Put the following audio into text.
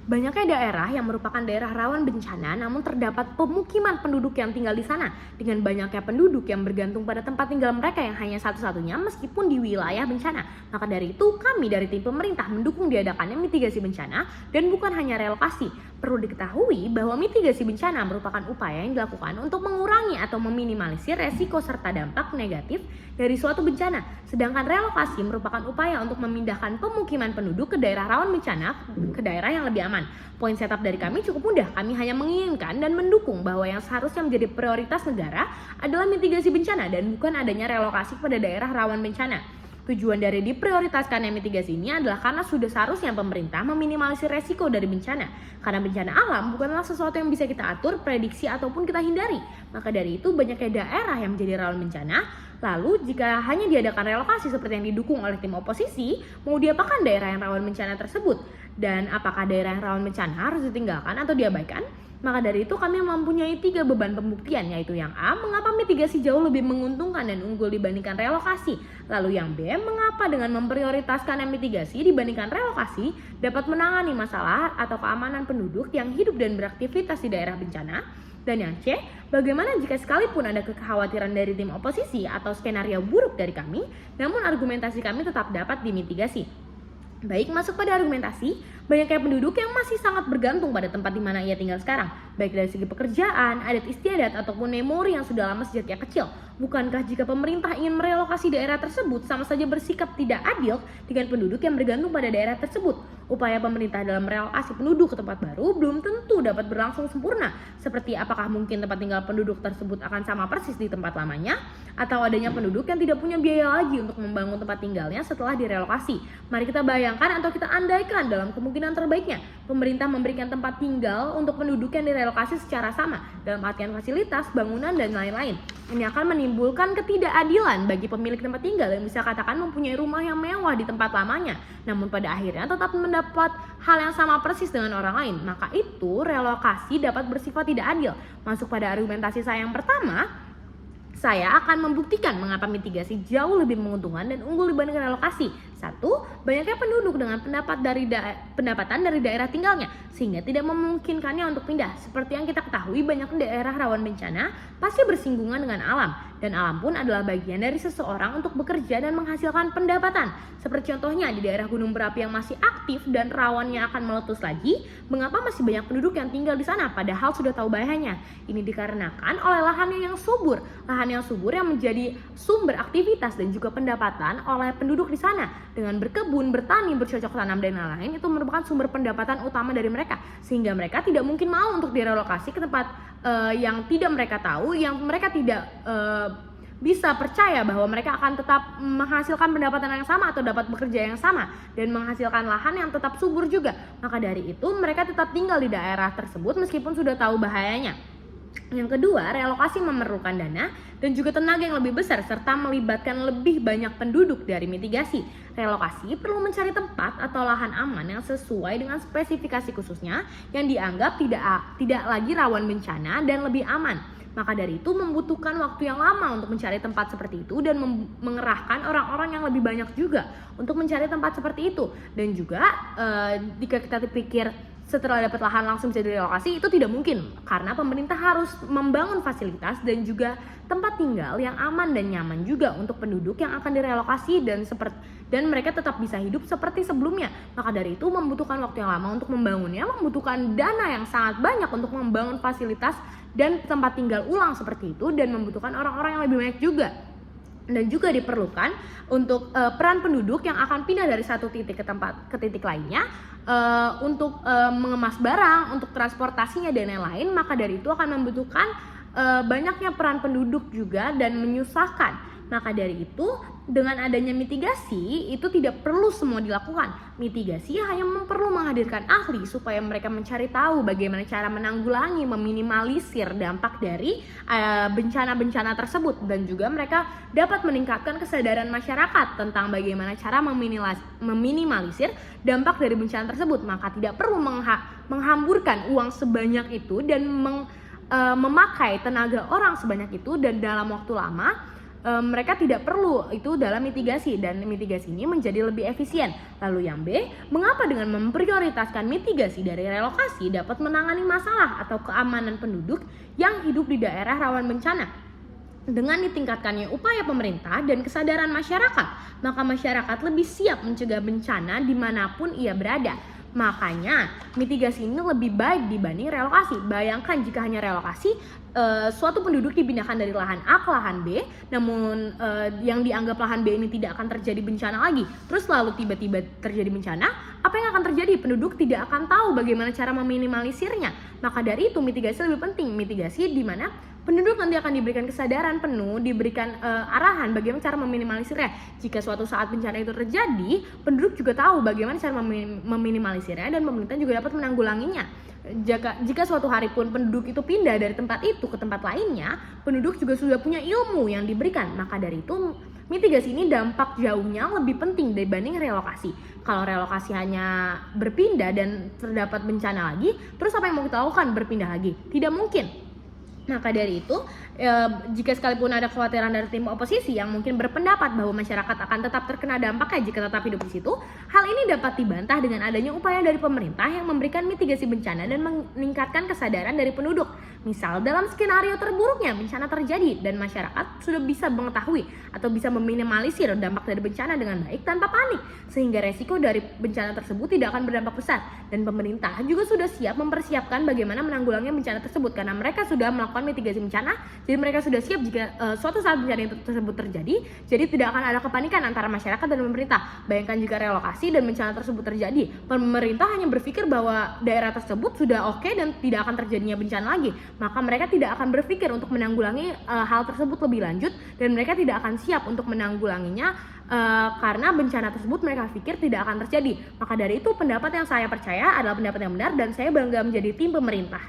Banyaknya daerah yang merupakan daerah rawan bencana, namun terdapat pemukiman penduduk yang tinggal di sana. Dengan banyaknya penduduk yang bergantung pada tempat tinggal mereka yang hanya satu-satunya meskipun di wilayah bencana. Maka dari itu, kami dari tim pemerintah mendukung diadakannya mitigasi bencana dan bukan hanya relokasi. Perlu diketahui bahwa mitigasi bencana merupakan upaya yang dilakukan untuk mengurangi atau meminimalisir resiko serta dampak negatif dari suatu bencana. Sedangkan relokasi merupakan upaya untuk memindahkan pemukiman penduduk ke daerah rawan bencana ke daerah yang lebih aman. Poin setup dari kami cukup mudah. Kami hanya menginginkan dan mendukung bahwa yang seharusnya menjadi prioritas negara adalah mitigasi bencana dan bukan adanya relokasi pada daerah rawan bencana. Tujuan dari diprioritaskannya mitigasi ini adalah karena sudah seharusnya pemerintah meminimalisir resiko dari bencana. Karena bencana alam bukanlah sesuatu yang bisa kita atur, prediksi, ataupun kita hindari. Maka dari itu banyaknya daerah yang menjadi rawan bencana. Lalu jika hanya diadakan relokasi seperti yang didukung oleh tim oposisi, mau diapakan daerah yang rawan bencana tersebut? Dan apakah daerah yang rawan bencana harus ditinggalkan atau diabaikan? Maka dari itu kami mempunyai 3 beban pembuktian, yaitu yang A, mengapa mitigasi jauh lebih menguntungkan dan unggul dibandingkan relokasi. Lalu yang B, mengapa dengan memprioritaskan mitigasi dibandingkan relokasi dapat menangani masalah atau keamanan penduduk yang hidup dan beraktivitas di daerah bencana. Dan yang C, bagaimana jika sekalipun ada kekhawatiran dari tim oposisi atau skenario buruk dari kami, namun argumentasi kami tetap dapat dimitigasi. Baik, masuk pada argumentasi, banyaknya penduduk yang masih sangat bergantung pada tempat di mana ia tinggal sekarang, baik dari segi pekerjaan, adat istiadat, ataupun memori yang sudah lama sejak ia kecil. Bukankah jika pemerintah ingin merelokasi daerah tersebut sama saja bersikap tidak adil dengan penduduk yang bergantung pada daerah tersebut? Upaya pemerintah dalam merelokasi penduduk ke tempat baru belum tentu dapat berlangsung sempurna. Seperti apakah mungkin tempat tinggal penduduk tersebut akan sama persis di tempat lamanya? Atau adanya penduduk yang tidak punya biaya lagi untuk membangun tempat tinggalnya setelah direlokasi? Mari kita bayangkan atau kita andaikan dalam kemungkinan terbaiknya, pemerintah memberikan tempat tinggal untuk penduduk yang direlokasi secara sama, dalam artian fasilitas, bangunan, dan lain-lain. Ini akan menimbulkan ketidakadilan bagi pemilik tempat tinggal yang bisa katakan mempunyai rumah yang mewah di tempat lamanya, namun pada akhirnya tetap mendapat hal yang sama persis dengan orang lain. Maka itu relokasi dapat bersifat tidak adil. Masuk pada argumentasi saya yang pertama, saya akan membuktikan mengapa mitigasi jauh lebih menguntungkan dan unggul dibandingkan relokasi. 1. Banyaknya penduduk dengan pendapatan dari daerah tinggalnya, sehingga tidak memungkinkannya untuk pindah. Seperti yang kita ketahui, banyak daerah rawan bencana pasti bersinggungan dengan alam, dan alam pun adalah bagian dari seseorang untuk bekerja dan menghasilkan pendapatan. Seperti contohnya di daerah gunung berapi yang masih aktif dan rawannya akan meletus lagi, mengapa masih banyak penduduk yang tinggal di sana padahal sudah tahu bahayanya? Ini dikarenakan oleh lahannya yang subur. Lahan yang subur yang menjadi sumber aktivitas dan juga pendapatan oleh penduduk di sana. Dengan berkebun, bertani, bercocok tanam, dan lain-lain, itu merupakan sumber pendapatan utama dari mereka. Sehingga mereka tidak mungkin mau untuk direlokasi ke tempat yang tidak mereka tahu, yang mereka tidak bisa percaya bahwa mereka akan tetap menghasilkan pendapatan yang sama atau dapat bekerja yang sama dan menghasilkan lahan yang tetap subur juga. Maka dari itu mereka tetap tinggal di daerah tersebut meskipun sudah tahu bahayanya. Yang kedua, relokasi memerlukan dana dan juga tenaga yang lebih besar serta melibatkan lebih banyak penduduk dari mitigasi. Relokasi perlu mencari tempat atau lahan aman yang sesuai dengan spesifikasi khususnya yang dianggap tidak lagi rawan bencana dan lebih aman. Maka dari itu membutuhkan waktu yang lama untuk mencari tempat seperti itu dan mengerahkan orang-orang yang lebih banyak juga untuk mencari tempat seperti itu. Dan juga jika kita pikir setelah dapat lahan langsung bisa direlokasi, itu tidak mungkin karena pemerintah harus membangun fasilitas dan juga tempat tinggal yang aman dan nyaman juga untuk penduduk yang akan direlokasi dan mereka tetap bisa hidup seperti sebelumnya. Maka dari itu membutuhkan waktu yang lama untuk membangunnya, membutuhkan dana yang sangat banyak untuk membangun fasilitas dan tempat tinggal ulang seperti itu, dan membutuhkan orang-orang yang lebih banyak juga. Dan juga diperlukan untuk peran penduduk yang akan pindah dari satu titik ke titik lainnya untuk mengemas barang, untuk transportasinya dan lain-lain. Maka dari itu akan membutuhkan banyaknya peran penduduk juga dan menyusahkan. Maka dari itu dengan adanya mitigasi itu tidak perlu semua dilakukan. Mitigasi hanya perlu menghadirkan ahli supaya mereka mencari tahu bagaimana cara menanggulangi, meminimalisir dampak dari bencana-bencana tersebut, dan juga mereka dapat meningkatkan kesadaran masyarakat tentang bagaimana cara meminimalisir dampak dari bencana tersebut. Maka tidak perlu menghamburkan uang sebanyak itu dan memakai tenaga orang sebanyak itu dan dalam waktu lama mereka tidak perlu itu dalam mitigasi, dan mitigasi ini menjadi lebih efisien. Lalu yang B, mengapa dengan memprioritaskan mitigasi dari relokasi dapat menangani masalah atau keamanan penduduk yang hidup di daerah rawan bencana? Dengan ditingkatkannya upaya pemerintah dan kesadaran masyarakat, maka masyarakat lebih siap mencegah bencana dimanapun ia berada. Makanya mitigasi ini lebih baik dibanding relokasi. Bayangkan jika hanya relokasi, suatu penduduk dipindahkan dari lahan A ke lahan B, namun yang dianggap lahan B ini tidak akan terjadi bencana lagi. Terus lalu tiba-tiba terjadi bencana, apa yang akan terjadi? Penduduk tidak akan tahu bagaimana cara meminimalisirnya. Maka dari itu mitigasi lebih penting. Mitigasi di mana penduduk nanti akan diberikan kesadaran penuh, diberikan arahan bagaimana cara meminimalisirnya. Jika suatu saat bencana itu terjadi, penduduk juga tahu bagaimana cara meminimalisirnya, dan pemerintah juga dapat menanggulanginya. Jika suatu hari pun penduduk itu pindah dari tempat itu ke tempat lainnya, penduduk juga sudah punya ilmu yang diberikan. Maka dari itu mitigasi ini dampak jauhnya lebih penting dibanding relokasi. Kalau relokasi hanya berpindah dan terdapat bencana lagi, terus apa yang mau kita lakukan? Berpindah lagi? Tidak mungkin. Maka dari itu, jika sekalipun ada kekhawatiran dari tim oposisi yang mungkin berpendapat bahwa masyarakat akan tetap terkena dampaknya jika tetap hidup di situ, hal ini dapat dibantah dengan adanya upaya dari pemerintah yang memberikan mitigasi bencana dan meningkatkan kesadaran dari penduduk. Misal dalam skenario terburuknya bencana terjadi dan masyarakat sudah bisa mengetahui atau bisa meminimalisir dampak dari bencana dengan baik tanpa panik, sehingga resiko dari bencana tersebut tidak akan berdampak besar. Dan pemerintah juga sudah siap mempersiapkan bagaimana menanggulangi bencana tersebut karena mereka sudah melakukan mitigasi bencana. Jadi mereka sudah siap jika suatu saat bencana itu tersebut terjadi. Jadi tidak akan ada kepanikan antara masyarakat dan pemerintah. Bayangkan jika relokasi dan bencana tersebut terjadi, pemerintah hanya berpikir bahwa daerah tersebut sudah oke dan tidak akan terjadinya bencana lagi. Maka mereka tidak akan berpikir untuk menanggulangi hal tersebut lebih lanjut, dan mereka tidak akan siap untuk menanggulanginya karena bencana tersebut mereka pikir tidak akan terjadi. Maka dari itu pendapat yang saya percaya adalah pendapat yang benar, dan saya bangga menjadi tim pemerintah.